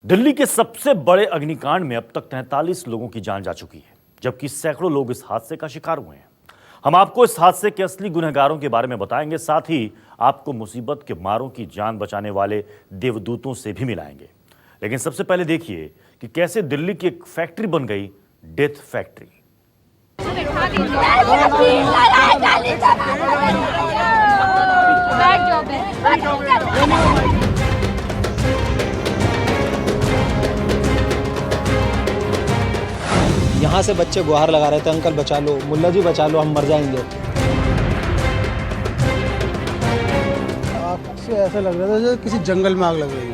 दिल्ली के सबसे बड़े अग्निकांड में अब तक 43 लोगों की जान जा चुकी है, जबकि सैकड़ों लोग इस हादसे का शिकार हुए हैं। हम आपको इस हादसे के असली गुनहगारों के बारे में बताएंगे, साथ ही आपको मुसीबत के मारों की जान बचाने वाले देवदूतों से भी मिलाएंगे। लेकिन सबसे पहले देखिए कि कैसे दिल्ली की एक फैक्ट्री बन गई डेथ फैक्ट्री। यहाँ से बच्चे गुहार लगा रहे थे, अंकल बचा लो, मुल्ला जी बचा लो, हम मर जाएंगे। आग से ऐसा लग रहा था जैसे किसी जंगल में आग लग रही है।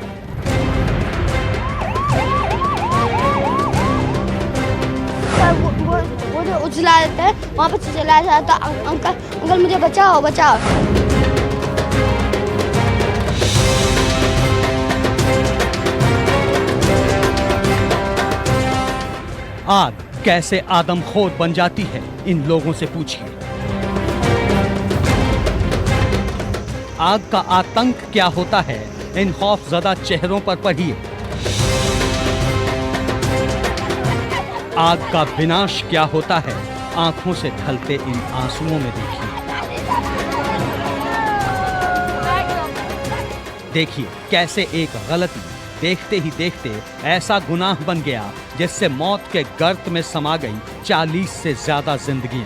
वो जो उछला देते हैं वहाँ पे चला जाता, अंकल मुझे बचाओ बचाओ। आग कैसे आदमखोर बन जाती है, इन लोगों से पूछिए। आग का आतंक क्या होता है, इन खौफजदा चेहरों पर पढ़िए। आग का विनाश क्या होता है, आंखों से ढलते इन आंसुओं में देखिए। देखिए कैसे एक गलती देखते ही देखते ऐसा गुनाह बन गया जिससे मौत के गर्त में समा गई 40 से ज्यादा जिंदगियां।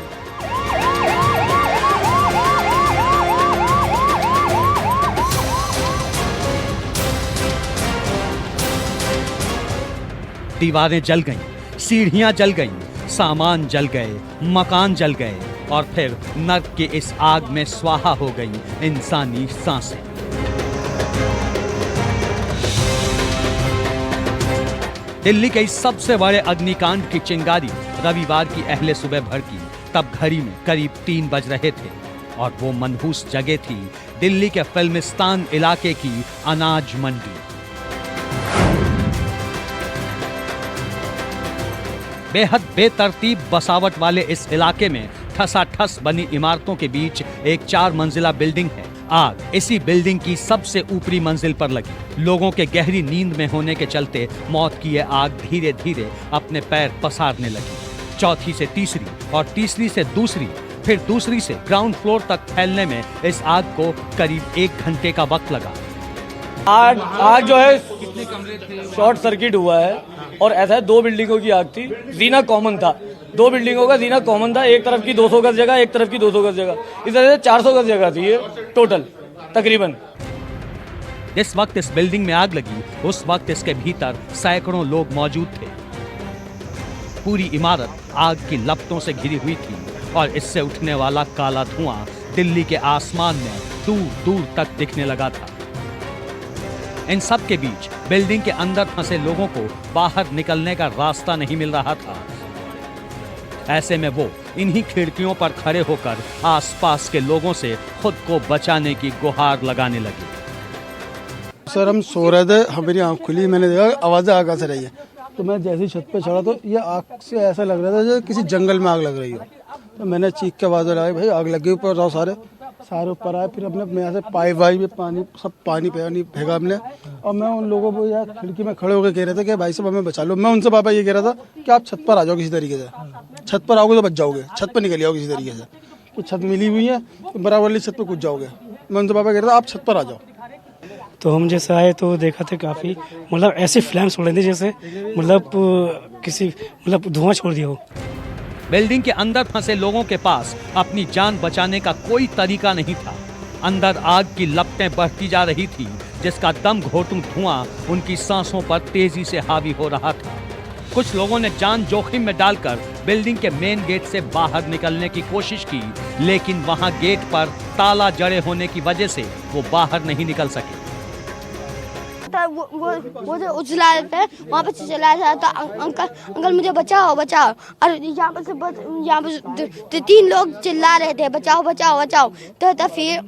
दीवारें जल गईं, सीढ़ियां जल गईं, सामान जल गए, मकान जल गए और फिर नर्क की इस आग में स्वाहा हो गई इंसानी सांसें। दिल्ली के इस सबसे बड़े अग्निकांड की चिंगारी रविवार की अहले सुबह भड़की। तब घड़ी में करीब 3 बज रहे थे और वो मनहूस जगह थी दिल्ली के फिल्मिस्तान इलाके की अनाज मंडी। बेहद बेतरतीब बसावट वाले इस इलाके में ठसाठस बनी इमारतों के बीच एक 4 मंजिला बिल्डिंग है। आग इसी बिल्डिंग की सबसे ऊपरी मंजिल पर लगी। लोगों के गहरी नींद में होने के चलते मौत की यह आग धीरे धीरे अपने पैर पसारने लगी। चौथी से तीसरी और तीसरी से दूसरी, फिर दूसरी से ग्राउंड फ्लोर तक फैलने में इस आग को करीब 1 घंटे का वक्त लगा। आग जो है शॉर्ट सर्किट हुआ है और ऐसा है 2 बिल्डिंगों की आग थी। जीना कॉमन था, 2 बिल्डिंगों का जीना कॉमन था। एक तरफ की 200 गज जगह, एक तरफ की 200 गज जगह, इस तरह से 400 गज जगह थी ये टोटल तकरीबन। जिस वक्त इस बिल्डिंग में आग लगी उस वक्त इसके भीतर सैकड़ों लोग मौजूद थे। पूरी इमारत आग की लपटों से घिरी हुई थी और इससे उठने वाला काला धुआं दिल्ली के आसमान में दूर दूर तक दिखने लगा था। इन सब के बीच बिल्डिंग के अंदर फंसे लोगों को बाहर निकलने का रास्ता नहीं मिल रहा था। ऐसे में वो इन्हीं खिड़कियों पर खड़े होकर आसपास के लोगों से खुद को बचाने की गुहार लगाने लगे। सर हम सो रहे थे, हमारी आँख खुली, मैंने देखा आवाज़ें आग से रही है, तो मैं जैसे ही छत पे चढ़ा तो ये आग से ऐसा लग रहा था जैसे किसी जंगल में आग लग रही हो। तो मैंने चीख के आवाज़ लगाई, भाई आग लगी, ऊपर जाओ सारे ऊपर आए। फिर अपने मैं से पाइप वाइप पानी सब पानी फेंका हमने। और मैं उन लोगों को यार खिड़की में खड़े होकर कह रहे थे कि भाई साहब हमें बचा लो। मैं उनसे पापा ये कह रहा था कि आप छत पर आ जाओ किसी तरीके से, छत पर आओगे तो बच जाओगे, छत पर निकल जाओ किसी तरीके से, कुछ छत मिली हुई है तो बराबर वाली छत पर कूद जाओगे। मैं उनसे पापा कह रहा था आप छत पर आ जाओ। तो हम जैसे आए तो देखा था काफ़ी मतलब ऐसे फ्लैम्स हो रहे थे जैसे मतलब किसी धुआं छोड़ दिया हो। बिल्डिंग के अंदर फंसे लोगों के पास अपनी जान बचाने का कोई तरीका नहीं था। अंदर आग की लपटें बढ़ती जा रही थी जिसका दम घोंटू धुआं उनकी सांसों पर तेजी से हावी हो रहा था। कुछ लोगों ने जान जोखिम में डालकर बिल्डिंग के मेन गेट से बाहर निकलने की कोशिश की, लेकिन वहां गेट पर ताला जड़े होने की वजह से वो बाहर नहीं निकल सके। वो जो उछला देते हैं वहाँ पे चला जाता, अंकल मुझे बचाओ बचाओ। और यहाँ पे 3 लोग चिल्ला रहे थे बचाओ बचाओ बचाओ। तो फिर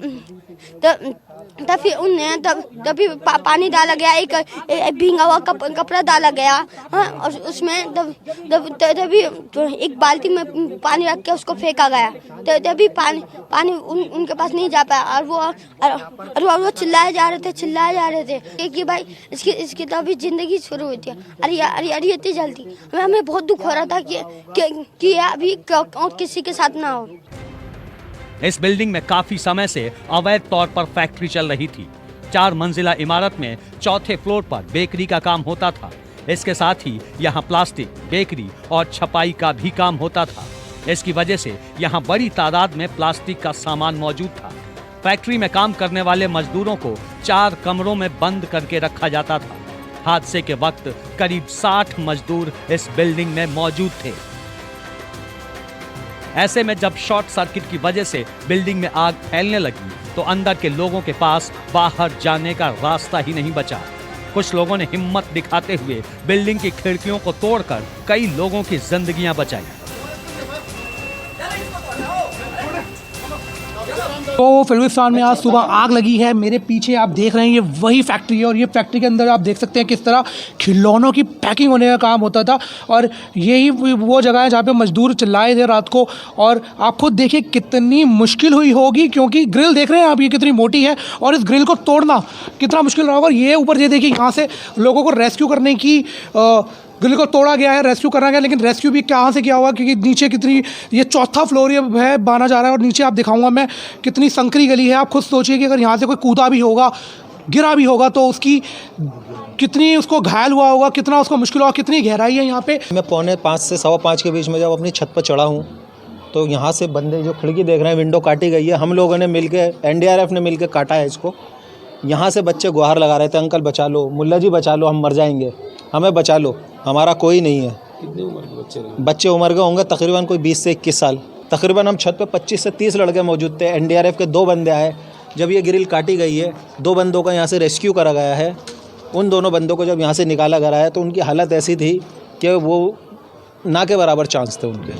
तब फिर उन्हें तभी पानी डाला गया, एक भींगा हुआ कपड़ा डाला गया। हाँ, और उसमें तभी एक बाल्टी में पानी रख के उसको फेंका गया। तभी पानी उनके पास नहीं जा पाया और वो चिल्लाए जा रहे थे कि भाई इसकी तो अभी जिंदगी शुरू हुई थी। अरे इतनी जल्दी हमें बहुत दुख हो रहा था कि अभी किसी के साथ ना हो। इस बिल्डिंग में काफी समय से अवैध तौर पर फैक्ट्री चल रही थी। 4 मंजिला इमारत में चौथे फ्लोर पर बेकरी का काम होता था। इसके साथ ही यहाँ प्लास्टिक, बेकरी और छपाई का भी काम होता था। इसकी वजह से यहाँ बड़ी तादाद में प्लास्टिक का सामान मौजूद था। फैक्ट्री में काम करने वाले मजदूरों को 4 कमरों में बंद करके रखा जाता था। हादसे के वक्त करीब 60 मजदूर इस बिल्डिंग में मौजूद थे। ऐसे में जब शॉर्ट सर्किट की वजह से बिल्डिंग में आग फैलने लगी तो अंदर के लोगों के पास बाहर जाने का रास्ता ही नहीं बचा। कुछ लोगों ने हिम्मत दिखाते हुए बिल्डिंग की खिड़कियों को तोड़कर कई लोगों की जिंदगियां बचाई। तो फिल्मिस्तान में आज सुबह आग लगी है। मेरे पीछे आप देख रहे हैं ये वही फैक्ट्री है और ये फैक्ट्री के अंदर आप देख सकते हैं किस तरह खिलौनों की पैकिंग होने का काम होता था और यही वो जगह है जहाँ पे मजदूर चिल्लाए थे रात को। और आप खुद देखिए कितनी मुश्किल हुई होगी, क्योंकि ग्रिल देख रहे हैं आप, ये कितनी मोटी है और इस ग्रिल को तोड़ना कितना मुश्किल रहा होगा। ये ऊपर ये देखिए यहाँ से लोगों को रेस्क्यू करने की ग्रिल को तोड़ा गया है, रेस्क्यू करा गया, लेकिन रेस्क्यू भी कहाँ से किया हुआ, क्योंकि नीचे कितनी, ये चौथा फ्लोर ये है बाना जा रहा है और नीचे आप दिखाऊंगा मैं कितनी संकरी गली है। आप खुद सोचिए कि अगर यहाँ से कोई कूदा भी होगा, गिरा भी होगा तो उसकी कितनी, उसको घायल हुआ होगा, कितना उसको मुश्किल होगा, कितनी गहराई है यहाँ पे। मैं 4:45 से 5:15 के बीच में जब अपनी छत पर चढ़ा हूँ तो यहाँ से बंदे जो खिड़की देख रहे हैं, विंडो काटी गई है। हम लोगों ने मिलकर, NDRF ने मिलकर काटा है इसको। यहाँ से बच्चे गुहार लगा रहे थे, अंकल बचा लो, मुल्ला जी बचा लो, हम मर जाएंगे, हमें बचा लो, हमारा कोई नहीं है। कितनी उम्र के बच्चे उम्र के होंगे तकरीबन कोई 20 से 21 साल। तकरीबन हम छत पे 25 से 30 लड़के मौजूद थे। NDRF के 2 बंदे आए। जब ये ग्रिल काटी गई है, 2 बंदों का यहाँ से रेस्क्यू करा गया है। उन दोनों बंदों को जब यहाँ से निकाला गया है तो उनकी हालत ऐसी थी कि वो ना के बराबर चांस थे उनके।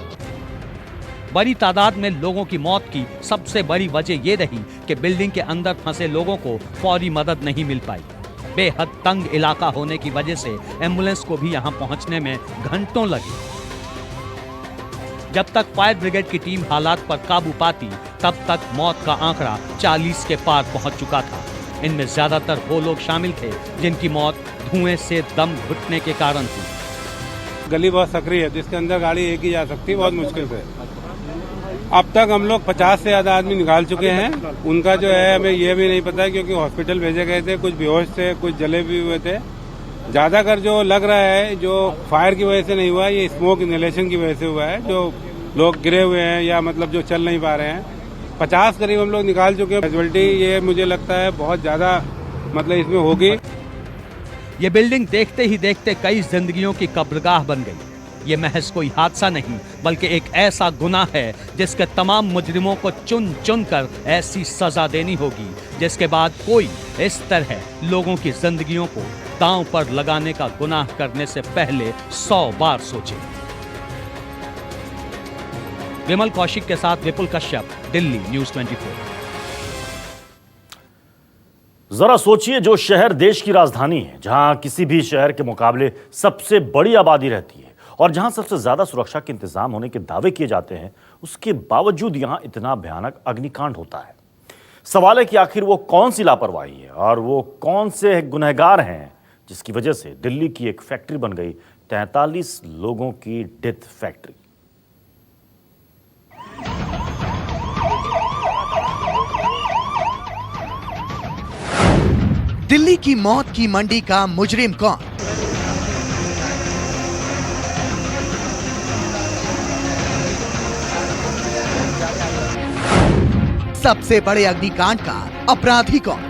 बड़ी तादाद में लोगों की मौत की सबसे बड़ी वजह ये रही कि बिल्डिंग के अंदर फंसे लोगों को फौरी मदद नहीं मिल पाई। बेहद तंग इलाका होने की वजह से एम्बुलेंस को भी यहां पहुंचने में घंटों लगे। जब तक फायर ब्रिगेड की टीम हालात पर काबू पाती तब तक मौत का आंकड़ा 40 के पार पहुंच चुका था। इनमें ज्यादातर वो लोग शामिल थे जिनकी मौत धुएं से दम घुटने के कारण थी। गली बहुत सक्रिय है, जिसके अंदर गाड़ी एक ही जा सकती है, बहुत मुश्किल से। अब तक हम लोग 50 से ज्यादा आदमी निकाल चुके हैं। उनका जो है हमें ये भी नहीं पता, क्योंकि हॉस्पिटल भेजे गए थे, कुछ बेहोश थे, कुछ जले भी हुए थे। ज्यादातर जो लग रहा है जो फायर की वजह से नहीं हुआ, ये स्मोक इनहेलेशन की वजह से हुआ है। जो लोग गिरे हुए हैं या मतलब जो चल नहीं पा रहे हैं, 50 करीब हम लोग निकाल चुके हैं। कैजुअल्टी ये मुझे लगता है बहुत ज्यादा मतलब इसमें होगी। ये बिल्डिंग देखते ही देखते कई जिंदगियों की कब्रगाह बन गई। ये महज कोई हादसा नहीं बल्कि एक ऐसा गुनाह है जिसके तमाम मुजरिमों को चुन चुन कर ऐसी सजा देनी होगी जिसके बाद कोई इस तरह लोगों की जिंदगियों को दांव पर लगाने का गुनाह करने से पहले 100 बार सोचे। विमल कौशिक के साथ विपुल कश्यप, दिल्ली न्यूज़ 24। जरा सोचिए, जो शहर देश की राजधानी है, जहां किसी भी शहर के मुकाबले सबसे बड़ी आबादी रहती है और जहां सबसे ज्यादा सुरक्षा के इंतजाम होने के दावे किए जाते हैं, उसके बावजूद यहां इतना भयानक अग्निकांड होता है। सवाल है कि आखिर वो कौन सी लापरवाही है और वो कौन से गुनहगार हैं जिसकी वजह से दिल्ली की एक फैक्ट्री बन गई 43 लोगों की डेथ फैक्ट्री। दिल्ली की मौत की मंडी का मुजरिम कौन? सबसे बड़े अग्निकांड का अपराधी कौन?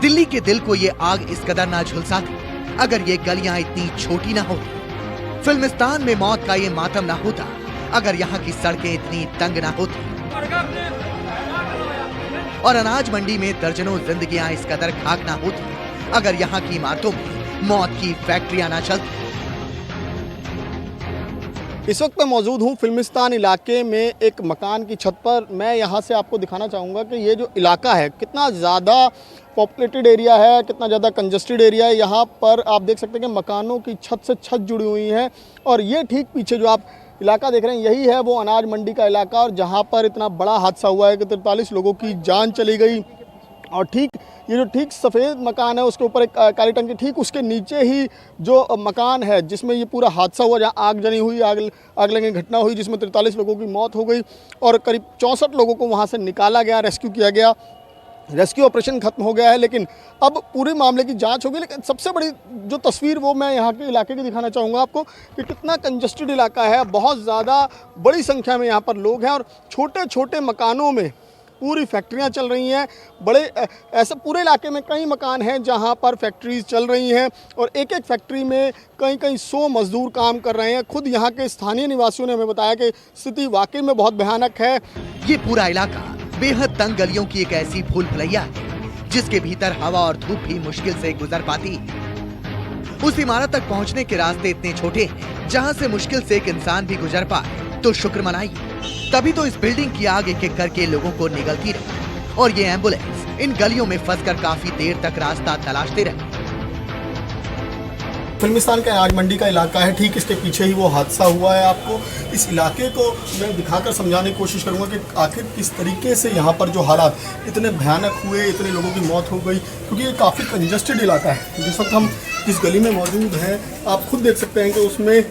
दिल्ली के दिल को ये आग इस कदर ना झुलसाती अगर ये गलियां इतनी छोटी ना होती। फिल्मिस्तान में मौत का ये मातम ना होता अगर यहाँ की सड़कें इतनी तंग ना होती और अनाज मंडी में दर्जनों जिंदगियां इस कदर खाक ना होती अगर यहाँ की इमारतों में मौत की फैक्ट्रियां ना चलती। इस वक्त मैं मौजूद हूँ फिल्मिस्तान इलाके में एक मकान की छत पर। मैं यहाँ से आपको दिखाना चाहूँगा कि ये जो इलाका है कितना ज़्यादा पॉपुलेटेड एरिया है, कितना ज़्यादा कंजस्टेड एरिया है। यहाँ पर आप देख सकते हैं कि मकानों की छत से छत जुड़ी हुई है और ये ठीक पीछे जो आप इलाका देख रहे हैं यही है वो अनाज मंडी का इलाका, और जहाँ पर इतना बड़ा हादसा हुआ है कि 43 लोगों की जान चली गई। और ठीक ये जो ठीक सफ़ेद मकान है उसके ऊपर एक काली टंकी, ठीक उसके नीचे ही जो मकान है जिसमें ये पूरा हादसा हुआ, जहाँ आग जनी हुई, आग लगने की घटना हुई जिसमें 43 लोगों की मौत हो गई और करीब 64 लोगों को वहाँ से निकाला गया, रेस्क्यू किया गया। रेस्क्यू ऑपरेशन खत्म हो गया है, लेकिन अब पूरे मामले की जांच होगी। लेकिन सबसे बड़ी जो तस्वीर वो मैं यहाँ के इलाके की दिखाना चाहूँगा आपको कि कितना कंजस्टेड इलाका है, बहुत ज़्यादा बड़ी संख्या में यहाँ पर लोग हैं और छोटे छोटे मकानों में पूरी फैक्ट्रियां चल रही हैं। बड़े ऐसे पूरे इलाके में कई मकान हैं जहां पर फैक्ट्रीज चल रही हैं और एक एक फैक्ट्री में कई 100 मजदूर काम कर रहे हैं। खुद यहां के स्थानीय निवासियों ने हमें बताया कि स्थिति वाकई में बहुत भयानक है। ये पूरा इलाका बेहद तंग गलियों की एक ऐसी भूल भुलैया है जिसके भीतर हवा और धूप भी मुश्किल से गुजर पाती। उस इमारत तक पहुंचने के रास्ते इतने छोटे जहां से मुश्किल से एक इंसान भी गुजर पाए तो शुक्र मनाइए। तभी तो इस बिल्डिंग की आग एक एक करके लोगों को निगलती रही और ये एम्बुलेंस इन गलियों में फंसकर काफी देर तक रास्ता तलाशते रहे। फिल्मिस्तान का अनाज मंडी का इलाका है, ठीक इसके पीछे ही वो हादसा हुआ है। आपको इस इलाके को मैं दिखाकर समझाने की कोशिश करूंगा कि आखिर किस तरीके से यहाँ पर जो हालात इतने भयानक हुए, इतने लोगों की मौत हो गई, क्योंकि ये काफ़ी कंजस्टेड इलाका है। जिस वक्त हम इस गली में मौजूद हैं आप खुद देख सकते हैं कि उसमें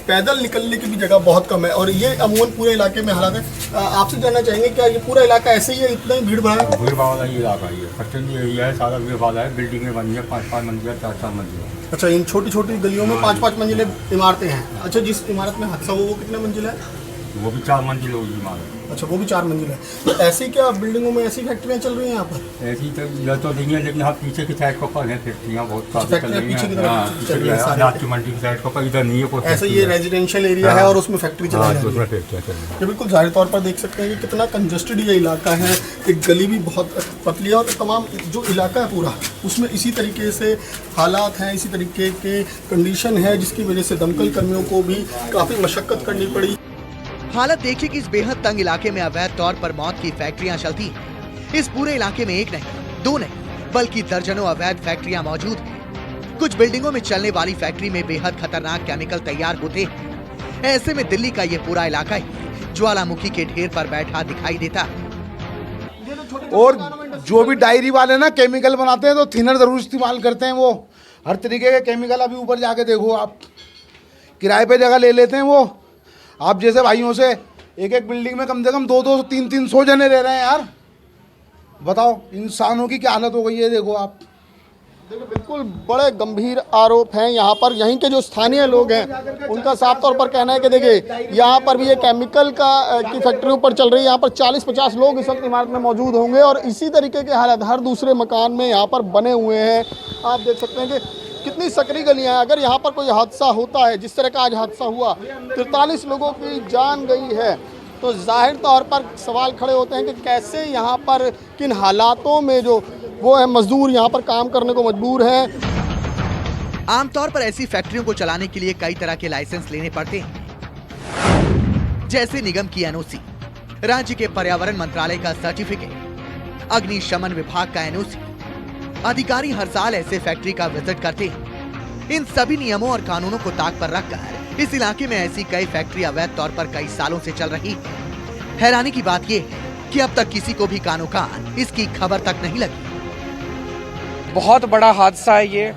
पैदल निकलने की भी जगह बहुत कम है और ये अमूमन पूरे इलाके में हालात है। आपसे जानना चाहेंगे क्या ये पूरा इलाका ऐसे ही है, इतना ही भीड़ भाड़ है? भीड़ भाड़ वाला ये इलाका ही है, फैक्ट्री एरिया है, सारा भीड़ भाड़ है, बिल्डिंगें बनी है 5-5 मंजिला 4-4 मंजिला। अच्छा, इन छोटी छोटी गलियों में 5-5 मंजिले इमारतें हैं। अच्छा, जिस इमारत में हादसा हुआ वो कितने मंजिल है? वो भी 4 मंजिल होगी इमारत। अच्छा, वो भी 4 मंजिल है। तो ऐसी क्या बिल्डिंगों में ऐसी फैक्ट्रियाँ चल रही हैं यहाँ पर? ऐसी तो इधर तो नहीं है, लेकिन हाँ पीछे की साइड को पर है फैक्ट्रियाँ बहुत काफी चल रही पीछे की हैं। हाँ, अनाज की मंडी की साइड को पर इधर नहीं है कोई। ऐसे ये रेजिडेंशियल एरिया है और उसमें फैक्ट्री चल रही है। ये बिल्कुल जाहिर तौर पर देख सकते हैं कि कितना कंजस्टेड ये इलाका है। एक गली भी बहुत पतली है और तमाम जो इलाका है पूरा उसमें इसी तरीके से हालात हैं, इसी तरीके के कंडीशन है जिसकी वजह से दमकल कर्मियों को भी काफ़ी मशक्कत करनी पड़ी। हालत देखिए कि इस बेहद तंग इलाके में अवैध तौर पर मौत की फैक्ट्रियां चलती हैं। इस पूरे इलाके में एक नहीं, 2 नहीं, बल्कि दर्जनों अवैध फैक्ट्रियां मौजूद हैं। कुछ बिल्डिंगों में चलने वाली फैक्ट्री में बेहद खतरनाक केमिकल तैयार होते हैं। ऐसे में दिल्ली का ये पूरा इलाका ही ज्वालामुखी के ढेर पर बैठा दिखाई देता। और जो भी डायरी वाले ना केमिकल बनाते हैं तो थिनर जरूर इस्तेमाल करते हैं। वो हर तरीके के केमिकल, अभी ऊपर जाके देखो आप, किराए पे जगह ले लेते हैं वो। आप जैसे भाइयों से एक एक बिल्डिंग में कम से कम 200, 300 जने रह रहे हैं यार। बताओ इंसानों की क्या हालत हो गई है, देखो आप। देखिए बिल्कुल बड़े गंभीर आरोप हैं यहाँ पर। यहीं के जो स्थानीय लोग हैं उनका साफ तौर पर कहना है कि देखिए यहाँ पर भी ये केमिकल की फैक्ट्री ऊपर चल रही है। यहाँ पर 40-50 लोग इस वक्त इमारत में मौजूद होंगे और इसी तरीके के हालात हर दूसरे मकान में यहाँ पर बने हुए हैं। आप देख सकते हैं कि कितनी सकरी गलियां हैं। अगर यहाँ पर कोई हादसा होता है जिस तरह का आज हादसा हुआ, 43 लोगों की जान गई है, तो जाहिर तौर पर सवाल खड़े होते हैं कि कैसे यहाँ पर किन हालातों में जो वो है मजदूर यहाँ पर काम करने को मजबूर हैं। आमतौर पर ऐसी फैक्ट्रियों को चलाने के लिए कई तरह के लाइसेंस लेने पड़ते हैं, जैसे निगम की एनओसी, राज्य के पर्यावरण मंत्रालय का सर्टिफिकेट, अग्निशमन विभाग का एनओसी। अधिकारी हर साल ऐसे फैक्ट्री का विजिट करते हैं। इन सभी नियमों और कानूनों को ताक पर रखकर इस इलाके में ऐसी कई फैक्ट्री अवैध तौर पर कई सालों से चल रही है। हैरानी की बात यह है कि अब तक किसी को भी कानो कान इसकी खबर तक नहीं लगी। बहुत बड़ा हादसा है ये,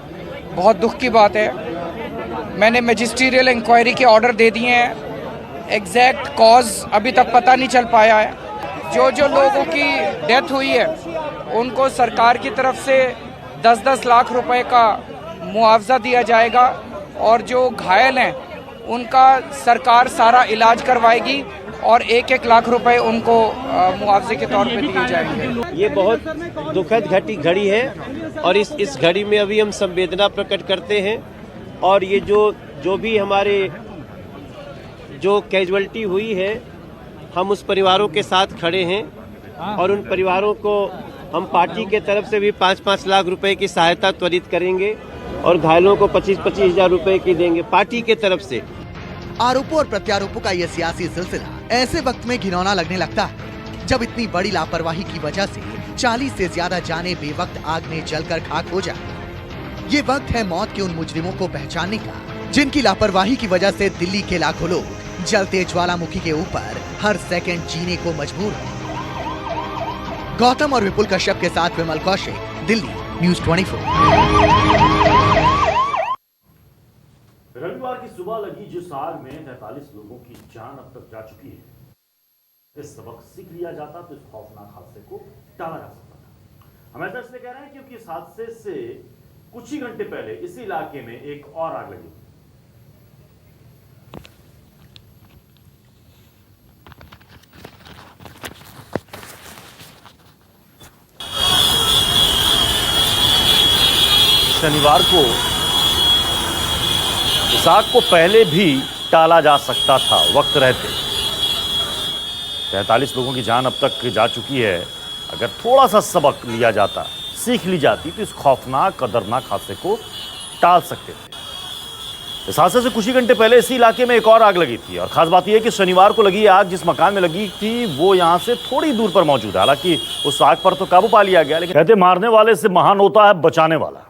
बहुत दुख की बात है। मैंने मैजिस्ट्रियल इंक्वायरी के ऑर्डर दे दिए हैं। एग्जैक्ट कॉज अभी तक पता नहीं चल पाया है। जो लोगों की डेथ हुई है उनको सरकार की तरफ से 10-10 लाख रुपए का मुआवजा दिया जाएगा और जो घायल हैं उनका सरकार सारा इलाज करवाएगी और 1-1 लाख रुपए उनको मुआवजे के तौर पे दिए जाएंगे। ये बहुत दुखद घड़ी है और इस घड़ी में अभी हम संवेदना प्रकट करते हैं और ये जो भी हमारे जो कैजुअल्टी हुई है हम उस परिवारों के साथ खड़े हैं और उन परिवारों को हम पार्टी के तरफ से भी 5-5 लाख रुपए की सहायता त्वरित करेंगे और घायलों को 25-25 हजार रुपए की देंगे पार्टी के तरफ से। आरोपों और प्रत्यारोपों का यह सियासी सिलसिला ऐसे वक्त में घिनौना लगने लगता है जब इतनी बड़ी लापरवाही की वजह से 40 से ज्यादा जानें बेवक्त आग में जलकर खाक हो जाए। ये वक्त है मौत के उन मुजरिमों को पहचानने का जिनकी लापरवाही की वजह से दिल्ली के लाखों लोग जलते ज्वालामुखी के ऊपर हर सेकंड जीने को मजबूर हैं। गौतम और विपुल कश्यप के साथ विमल कौशिक, दिल्ली, न्यूज़ 24। रविवार की सुबह लगी जिस आग में 43 लोगों की जान अब तक जा चुकी है, इस सबक सीख लिया जाता तो इस खौफनाक हादसे को टाला जा सकता था। हम ऐसा इसलिए कह रहे हैं क्योंकि इस हादसे से कुछ ही घंटे पहले इसी इलाके में एक और आग लगी। शनिवार को इस आग को पहले भी टाला जा सकता था वक्त रहते। 43 लोगों की जान अब तक जा चुकी है। अगर थोड़ा सा सबक लिया जाता, सीख ली जाती तो इस खौफनाक कदरनाक हादसे को टाल सकते थे। इस हादसे से कुछ ही घंटे पहले इसी इलाके में एक और आग लगी थी और खास बात यह है कि शनिवार को लगी आग जिस मकान में लगी थी वो यहां से थोड़ी दूर पर मौजूद है। हालांकि उस आग पर तो काबू पा लिया गया, लेकिन कहते मारने वाले से महान होता है बचाने वाला।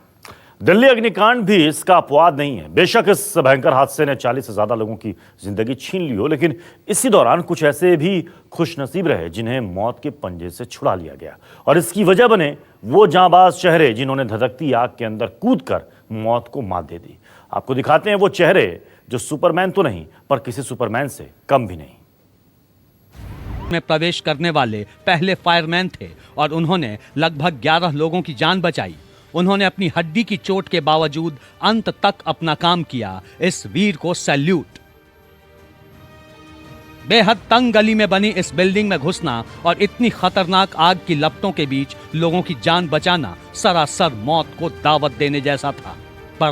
दिल्ली अग्निकांड भी इसका अपवाद नहीं है। बेशक इस भयंकर हादसे ने 40 से ज्यादा लोगों की जिंदगी छीन ली हो, लेकिन इसी दौरान कुछ ऐसे भी खुशनसीब रहे जिन्हें मौत के पंजे से छुड़ा लिया गया और इसकी वजह बने वो जांबाज चेहरे जिन्होंने धधकती आग के अंदर कूदकर मौत को मात दे दी। आपको दिखाते हैं वो चेहरे जो सुपरमैन तो नहीं पर किसी सुपरमैन से कम भी नहीं। में प्रवेश करने वाले पहले फायरमैन थे और उन्होंने लगभग 11 लोगों की जान बचाई। उन्होंने अपनी हड्डी की चोट के बावजूद अंत तक अपना काम किया। इस वीर को सैल्यूट। बेहद तंग गली में बनी इस बिल्डिंग में घुसना और इतनी खतरनाक आग की लपटों के बीच लोगों की जान बचाना सरासर मौत को दावत देने जैसा था। पर